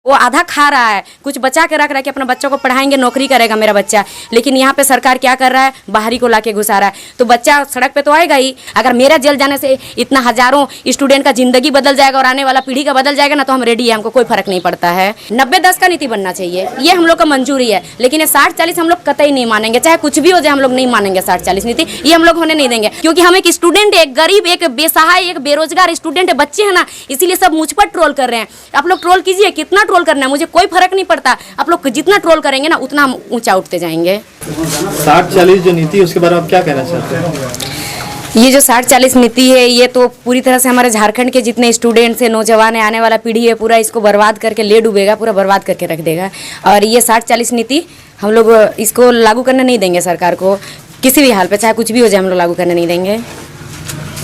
वो आधा खा रहा है, कुछ बचा के रख रहा है कि अपना बच्चों को पढ़ाएंगे, नौकरी करेगा मेरा बच्चा। लेकिन यहाँ पे सरकार क्या कर रहा है, बाहरी को लाके घुसा रहा है। तो बच्चा सड़क पे तो आएगा ही। अगर मेरा जेल जाने से इतना हजारों स्टूडेंट का जिंदगी बदल जाएगा और आने वाला पीढ़ी का बदल जाएगा ना, तो हम रेडी है, हमको कोई फर्क नहीं पड़ता है। 90-10 का नीति बनना चाहिए, ये हम लोग का मंजूरी है। लेकिन ये 60-40 हम लोग कतई नहीं मानेंगे, चाहे कुछ भी हो जाए, हम लोग नहीं मानेंगे 60-40 नीति, ये हम लोग होने नहीं देंगे। क्योंकि हम एक स्टूडेंट, एक गरीब, एक बेसहाय, एक बेरोजगार स्टूडेंट है, बच्चे हैं ना, इसीलिए सब मुझ पर ट्रोल कर रहे हैं। आप लोग ट्रोल कीजिए, कितना ट्रोल करना है, मुझे कोई फर्क नहीं पड़ता। आप लोग जितना ट्रोल करेंगे ना, उतना हम ऊंचा उठते जाएंगे। 60-40 जो नीति है उसके बारे में आप क्या कहना चाहते हैं? ये जो 60-40 नीति है, ये तो पूरी तरह से हमारे झारखंड के जितने स्टूडेंट्स हैं, नौजवान है, आने वाला पीढ़ी है, पूरा इसको बर्बाद करके ले डूबेगा, पूरा बर्बाद करके रख देगा। और ये 60-40 नीति हम लोग इसको लागू करने नहीं देंगे सरकार को, किसी भी हाल पे, चाहे कुछ भी हो जाए, हम लोग लागू करने नहीं देंगे।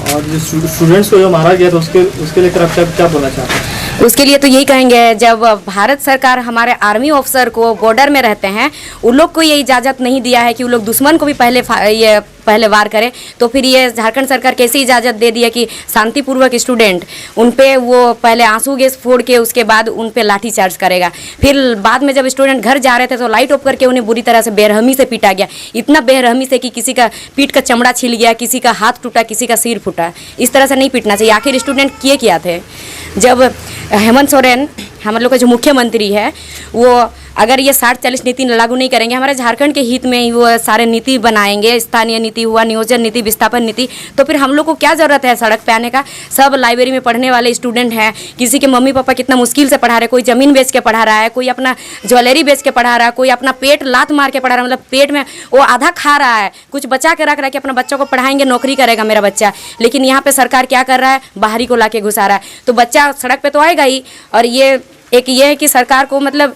और जो स्टूडेंट्स को जो मारा गया था उसके लेकर आप क्या बोलना चाहते हैं? उसके लिए तो यही कहेंगे, जब भारत सरकार हमारे आर्मी ऑफिसर को बॉर्डर में रहते हैं, उन लोग को ये इजाज़त नहीं दिया है कि वो लोग दुश्मन को भी पहले वार करें, तो फिर ये झारखंड सरकार कैसी इजाज़त दे दी है कि शांतिपूर्वक स्टूडेंट उन पे वो पहले आंसू गैस फोड़ के उसके बाद उन पे लाठी चार्ज करेगा। फिर बाद में जब स्टूडेंट घर जा रहे थे तो लाइट ऑफ करके उन्हें बुरी तरह से बेरहमी से पीटा गया, इतना बेरहमी से कि किसी का पीठ का चमड़ा छिल गया, किसी का हाथ टूटा, किसी का सिर फूटा। इस तरह से नहीं पीटना चाहिए। आखिर स्टूडेंट किए क्या थे? जब हेमंत सोरेन हम लोग का जो मुख्यमंत्री है, वो अगर ये 60-40 नीति लागू नहीं करेंगे, हमारे झारखंड के हित में ही वो सारे नीति बनाएंगे, स्थानीय नीति हुआ, नियोजन नीति, विस्थापन नीति, तो फिर हम लोग को क्या ज़रूरत है सड़क पे आने का? सब लाइब्रेरी में पढ़ने वाले स्टूडेंट हैं, किसी के मम्मी पापा कितना मुश्किल से पढ़ा रहे, कोई ज़मीन बेच के पढ़ा रहा है, कोई अपना ज्वेलरी बेच के पढ़ा रहा है, कोई अपना पेट लात मार के पढ़ा रहा है, मतलब पेट में वो आधा खा रहा है, कुछ बचा के रख रहा है कि अपना बच्चों को पढ़ाएंगे, नौकरी करेगा मेरा बच्चा। लेकिन यहाँ पर सरकार क्या कर रहा है, बाहरी को ला के घुसा रहा है। तो बच्चा सड़क पर तो आएगा ही। और ये है कि सरकार को मतलब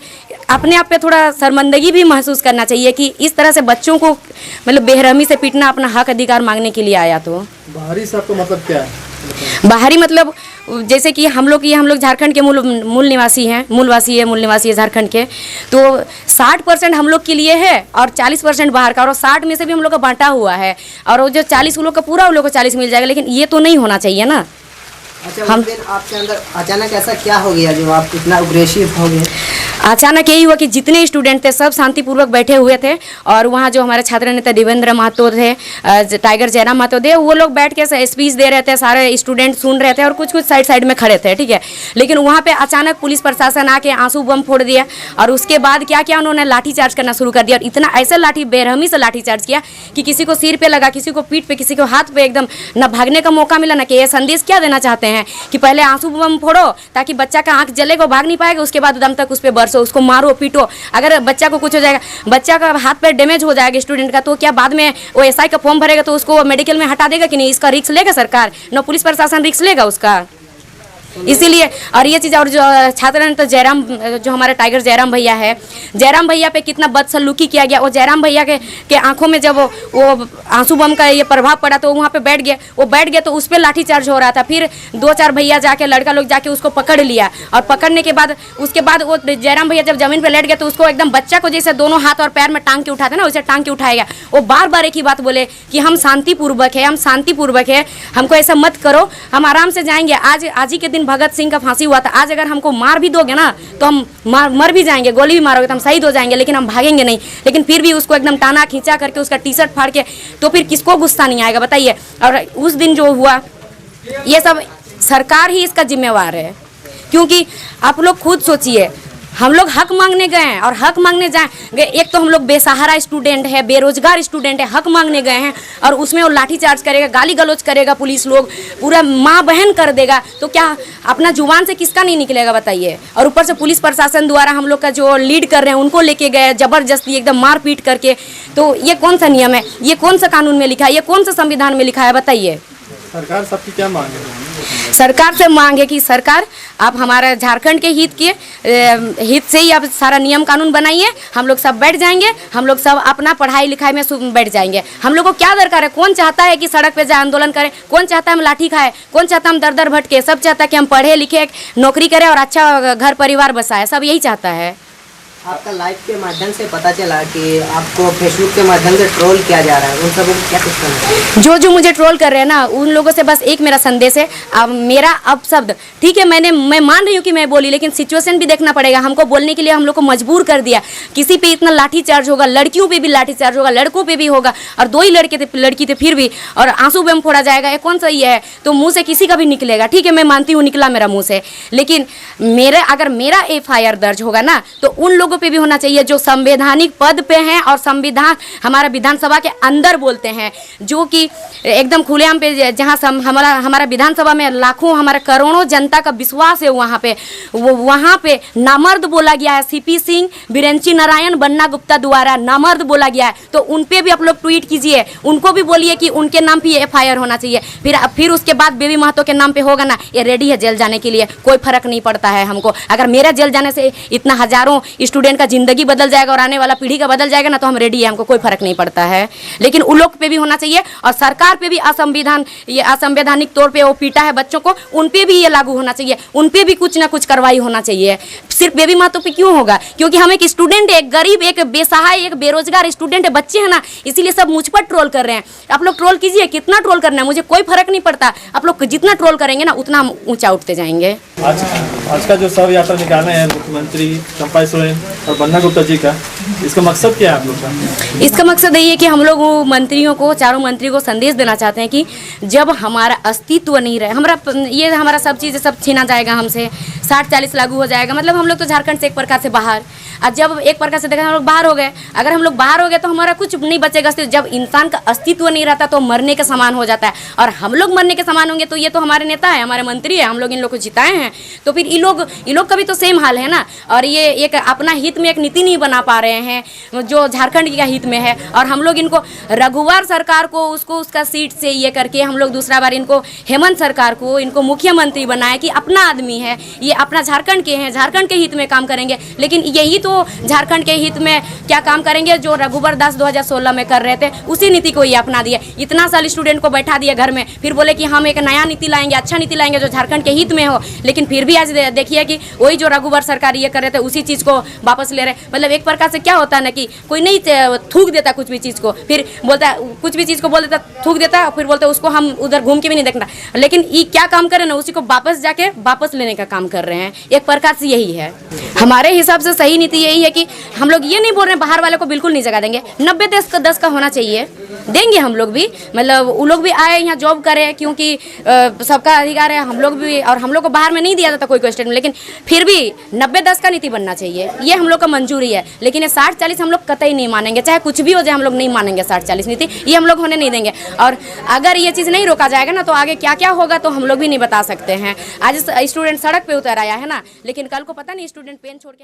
अपने आप पे थोड़ा शर्मिंदगी भी महसूस करना चाहिए कि इस तरह से बच्चों को मतलब बेरहमी से पीटना अपना हक अधिकार मांगने के लिए आया। तो बाहरी से आपका मतलब क्या है? बाहरी मतलब जैसे कि हम लोग झारखंड के मूल निवासी है झारखंड के, तो 60% हम लोग के लिए है और 40% बाहर का, और 60 में से भी हम लोग का बांटा हुआ है, और वो जो 40 उन लोग का पूरा उन लोग को 40 मिल जाएगा। लेकिन ये तो नहीं होना चाहिए ना। अच्छा, हम आपके अंदर अचानक ऐसा क्या हो गया जो आप इतना अग्रेसिव हो गए? अचानक यही हुआ कि जितने स्टूडेंट थे सब शांतिपूर्वक बैठे हुए थे, और वहाँ जो हमारे छात्र नेता देवेंद्र महतो थे, टाइगर जयराम महतो थे, वो लोग बैठ के स्पीच दे रहे थे, सारे स्टूडेंट सुन रहे थे और कुछ साइड में खड़े थे, ठीक है। लेकिन वहाँ पे अचानक पुलिस प्रशासन आके आंसू बम फोड़ दिया, और उसके बाद क्या किया, उन्होंने लाठी चार्ज करना शुरू कर दिया। और इतना ऐसा बेरहमी से लाठी चार्ज किया कि किसी को सिर पे लगा, किसी को पीठ पे, किसी को हाथ पे, एकदम न भागने का मौका मिला। ना कि ये संदेश क्या देना चाहते हैं कि पहले आंसू बम फोड़ो ताकि बच्चा का आंख जलेगा, भाग नहीं पाएगा, उसके बाद दम तक उस पर बरसो, उसको मारो पीटो। अगर बच्चा को कुछ हो जाएगा, बच्चा का हाथ पैर डैमेज हो जाएगा स्टूडेंट का, तो क्या बाद में वो एसआई का फॉर्म भरेगा तो उसको मेडिकल में हटा देगा कि नहीं? इसका रिस्क लेगा सरकार? न पुलिस प्रशासन रिस्क लेगा उसका। इसीलिए और ये चीज़, और जो छात्र ने तो जो हमारे टाइगर जयराम भैया है, जयराम भैया पे कितना बदसलूकी किया गया। वो जयराम भैया के आंखों में जब वो आंसू बम का ये प्रभाव पड़ा तो वहाँ पे बैठ गए, तो उस पर लाठी चार्ज हो रहा था। फिर 2-4 भैया जाके, लड़का लोग जाके उसको पकड़ लिया, और पकड़ने के बाद उसके बाद वो जयराम भैया जब जमीन पर लेट गए तो उसको एकदम बच्चा को जैसे दोनों हाथ और पैर में टांग के उठाते ना, वैसे टांग के उठाएगा। वो बार बार एक ही बात बोले कि हम शांतिपूर्वक है, हमको ऐसा मत करो, हम आराम से जाएंगे। आज ही के दिन भगत सिंह का फांसी हुआ था। आज अगर हमको मार भी दोगे ना तो हम मर भी जाएंगे, गोली भी मारोगे तो हम शहीद हो जाएंगे, लेकिन हम भागेंगे नहीं। लेकिन फिर भी उसको एकदम टाना खींचा करके उसका टी-शर्ट फाड़ के, तो फिर किसको गुस्सा नहीं आएगा बताइए? और उस दिन जो हुआ, ये सब सरकार ही इसका जिम्मेवार है। क्योंकि आप लोग खुद सोचिए, हम लोग हक मांगने गए हैं, और हक मांगने गए, एक तो हम लोग बेसहारा स्टूडेंट है, बेरोजगार स्टूडेंट है, हक मांगने गए हैं, और उसमें वो लाठी चार्ज करेगा, गाली गलौज करेगा, पुलिस लोग पूरा माँ बहन कर देगा, तो क्या अपना जुबान से किसका नहीं निकलेगा बताइए? और ऊपर से पुलिस प्रशासन द्वारा हम लोग का जो लीड कर रहे हैं उनको लेके गए जबरदस्ती एकदम मार पीट करके। तो ये कौन सा नियम है? ये कौन सा कानून में लिखा है? ये कौन सा संविधान में लिखा है बताइए? सरकार सबकी क्या मांग है? सरकार से मांग है कि सरकार आप हमारे झारखंड के हित से ही आप सारा नियम कानून बनाइए। हम लोग सब बैठ जाएंगे, हम लोग सब अपना पढ़ाई लिखाई में बैठ जाएंगे। हम लोग को क्या दरकार है? कौन चाहता है कि सड़क पे जाए आंदोलन करें? कौन चाहता है हम लाठी खाए? कौन चाहता है हम दर दर भटके? सब चाहता है कि हम पढ़े लिखे, नौकरी करें और अच्छा घर परिवार बसाए, सब यही चाहता है। आपका लाइव के माध्यम से पता चला कि आपको फेसबुक के माध्यम से ट्रोल किया जा रहा है, उन सबों को क्या कुछ करना चाहिए? जो मुझे ट्रोल कर रहे हैं ना, उन लोगों से बस एक मेरा संदेश है। अब मेरा अपशब्द ठीक है, मैं मान रही हूँ कि मैं बोली, लेकिन सिचुएशन भी देखना पड़ेगा। हमको बोलने के लिए हम लोग को मजबूर कर दिया। किसी पे इतना लाठी चार्ज होगा, लड़कियों पे भी लाठी चार्ज होगा, लड़कों पे भी होगा, और 2 ही लड़की थे फिर भी, और आंसू बम फोड़ा जाएगा, ये कौन सा ये है? तो मुँह से किसी का भी निकलेगा, ठीक है, मैं मानती हूँ निकला मेरा मुँह से, लेकिन अगर मेरा FIR दर्ज होगा ना, तो उन लोगों पे भी होना चाहिए जो संवैधानिक पद पे हैं और संविधान हमारा विधानसभा के अंदर बोलते हैं, जो कि एकदम खुलेआम पे, जहाँ हमारा विधानसभा में लाखों, हमारे करोड़ों जनता का विश्वास है, वहाँ पे नामर्द बोला गया है। CP सिंह, बिरेंची नारायण, बन्ना गुप्ता द्वारा नामर्द बोला गया है, तो उन पे भी आप लोग ट्वीट कीजिए, उनको भी बोलिए कि उनके नाम पे FIR होना चाहिए। फिर उसके बाद बेबी महतो के नाम पे होगा ना, ये रेडी है जेल जाने के लिए, कोई फर्क नहीं पड़ता है हमको। अगर मेरा जेल जाने से इतना हजारों स्टूडेंट का जिंदगी बदल जाएगा और आने वाला पीढ़ी का बदल जाएगा ना, तो हम रेडी है, हमको कोई फर्क नहीं पड़ता है। लेकिन उन लोग पे भी होना चाहिए, और सरकार पे भी असंवैधानिक तौर पे वो पीटा है बच्चों को, उन पे भी ये लागू होना चाहिए, उन पे भी कुछ ना कुछ कार्रवाई होना चाहिए। सिर्फ बेबी महतो पे क्यों होगा? क्योंकि हम एक स्टूडेंट है, एक गरीब, एक बेसहाय, एक बेरोजगार स्टूडेंट है, बच्चे हैं ना, इसीलिए सब मुझ पर ट्रोल कर रहे हैं। आप लोग ट्रोल कीजिए, कितना ट्रोल करना है, मुझे कोई फर्क नहीं पड़ता। आप लोग जितना ट्रोल करेंगे ना, उतना हम ऊंचा उठते जाएंगे। आज का जो शव यात्रा निकालना है मुख्यमंत्री चंपा सोरेन और बन्ना गुप्ता जी का, इसका मकसद क्या है आप लोग का? इसका मकसद यही है कि हम लोग मंत्रियों को, चारों मंत्रियों को संदेश देना चाहते हैं कि जब हमारा अस्तित्व नहीं रहे, हमारा सब चीज़ सब छीना जाएगा हमसे, 60-40 लागू हो जाएगा, मतलब हम लोग तो झारखंड से एक प्रकार से बाहर, और जब एक प्रकार से देखा हम लोग बाहर हो गए, अगर हम लोग बाहर हो गए तो हमारा कुछ नहीं बचेगा। जब इंसान का अस्तित्व नहीं रहता तो मरने के समान हो जाता है, और हम लोग मरने के समान होंगे तो ये तो हमारे नेता है, हमारे मंत्री है, हम लोग इन लोग को जिताए हैं, तो फिर इन लोग का भी तो सेम हाल है ना। और ये एक अपना हित में एक नीति नहीं बना पा रहे हैं जो झारखंड का हित में है, और हम लोग इनको रघुवर सरकार को उसका सीट से ये करके हम लोग दूसरा बार इनको हेमंत सरकार को इनको मुख्यमंत्री बनाए कि अपना आदमी है, ये अपना झारखंड के हैं, झारखंड के हित में काम करेंगे। लेकिन यही तो झारखंड के हित में क्या काम करेंगे जो रघुवर दास 2016 में कर रहे थे, उसी नीति को ये अपना दिया। इतना साल स्टूडेंट को बैठा दिया घर में, फिर बोले कि हम एक नया नीति लाएंगे, अच्छा नीति लाएंगे जो झारखंड के हित में हो, लेकिन फिर भी आज देखिए कि वही जो रघुवर सरकार ये कर रहे थे उसी चीज़ को वापस ले रहे। मतलब एक प्रकार से क्या होता है ना कि कोई नहीं थूक देता कुछ भी चीज़ को, फिर बोलता कुछ भी चीज़ को बोल देता, थूक देता, फिर बोलते उसको हम उधर घूम के भी नहीं देखना, लेकिन ये क्या काम कर रहे हैं ना, उसी को वापस लेने का काम कर रहे हैं। एक प्रकार से यही है हमारे हिसाब से सही नीति यही है कि हम लोग ये नहीं बोल रहे हैं बाहर वाले को बिल्कुल नहीं जगह देंगे, 90-10 का होना चाहिए, देंगे हम लोग भी, मतलब वो लोग भी आए यहाँ जॉब करें, क्योंकि सबका अधिकार है, हम लोग भी, और हम लोग को बाहर में नहीं दिया जाता कोई क्वेश्चन, लेकिन फिर भी 90-10 का नीति बनना चाहिए, ये हम लोग का मंजूरी है। लेकिन ये 60-40 हम लोग कतई नहीं मानेंगे, चाहे कुछ भी हो जाए, हम लोग नहीं मानेंगे 60-40 नीति, ये हम लोग होने नहीं देंगे। और अगर ये चीज़ नहीं रोका जाएगा ना, तो आगे क्या क्या होगा तो हम लोग भी नहीं बता सकते हैं। आज स्टूडेंट सड़क पे उतर आया है ना, लेकिन कल को पता नहीं स्टूडेंट पेन छोड़ के